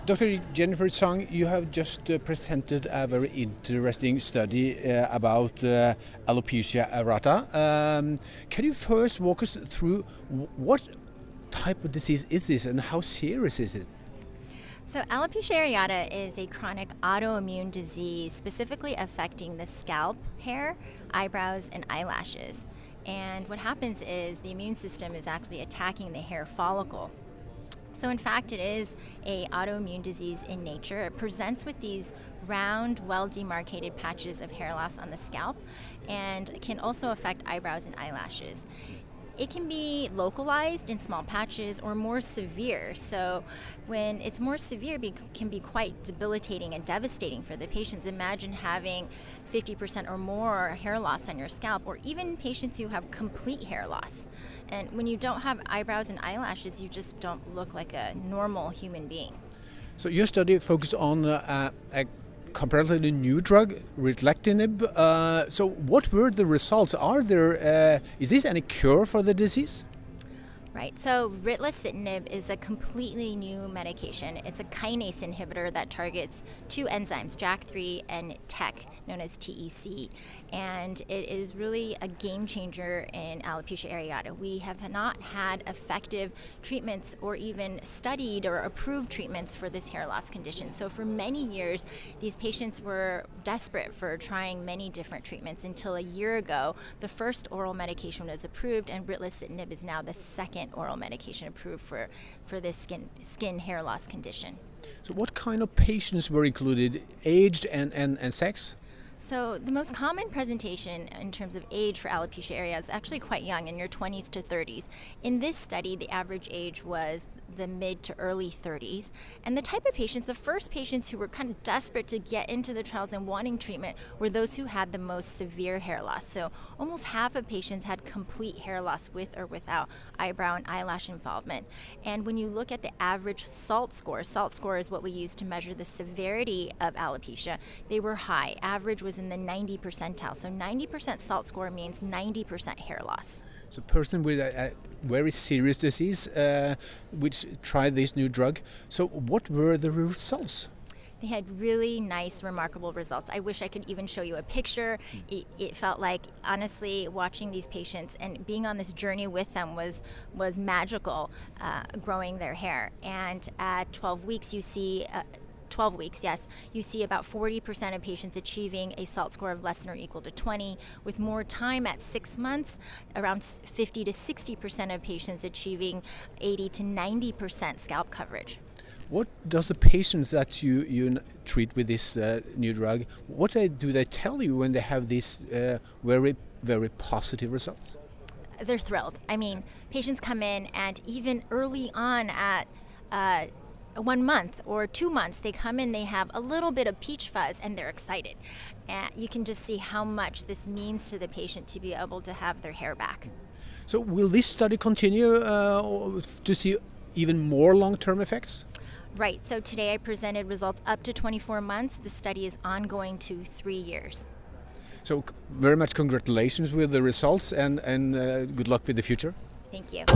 Dr. Jennifer Song, you have just presented a very interesting study about alopecia areata. Can you first walk us through what type of disease is this and how serious is it? So alopecia areata is a chronic autoimmune disease specifically affecting the scalp, hair, eyebrows, and eyelashes. And what happens is the immune system is actually attacking the hair follicle. So in fact, it is an autoimmune disease in nature. It presents with these round, well-demarcated patches of hair loss on the scalp and can also affect eyebrows and eyelashes. It can be localized in small patches or more severe. So when it's more severe, it can be quite debilitating and devastating for the patients. Imagine having 50% or more hair loss on your scalp, or even patients who have complete hair loss. And when you don't have eyebrows and eyelashes, you just don't look like a normal human being. So your study focused on a comparatively new drug, ritlecitinib. So what were the results? Is this any cure for the disease? Right, so ritlecitinib is a completely new medication. It's a kinase inhibitor that targets two enzymes, JAK3 and TEC, known as TEC. And it is really a game changer in alopecia areata. We have not had effective treatments or even studied or approved treatments for this hair loss condition. So for many years, these patients were desperate for trying many different treatments until a year ago, the first oral medication was approved, and ritlecitinib is now the second oral medication approved for this skin hair loss condition. So what kind of patients were included, aged and sex? So the most common presentation in terms of age for alopecia areata is actually quite young, in your 20s to 30s. In this study, the average age was the mid to early 30s. And the type of patients, the first patients who were kind of desperate to get into the trials and wanting treatment were those who had the most severe hair loss. So almost half of patients had complete hair loss with or without eyebrow and eyelash involvement. And when you look at the average SALT score is what we use to measure the severity of alopecia, they were high. Average was in the 90 percentile. So 90% SALT score means 90% hair loss. So a person with a very serious disease which tried this new drug. So what were the results? They had really nice, remarkable results. I wish I could even show you a picture. It felt like, honestly, watching these patients and being on this journey with them was magical, growing their hair. And at 12 weeks, you see you see about 40% of patients achieving a SALT score of less than or equal to 20. With more time at 6 months, around 50 to 60% of patients achieving 80 to 90% scalp coverage. What does the patients that you treat with this new drug, what do they tell you when they have these very, very positive results? They're thrilled. I mean, patients come in, and even early on at 1 month or 2 months, they come in, they have a little bit of peach fuzz, and they're excited. And you can just see how much this means to the patient to be able to have their hair back. So will this study continue to see even more long-term effects? Right, so today I presented results up to 24 months. The study is ongoing to 3 years. So very much congratulations with the results, and good luck with the future. Thank you.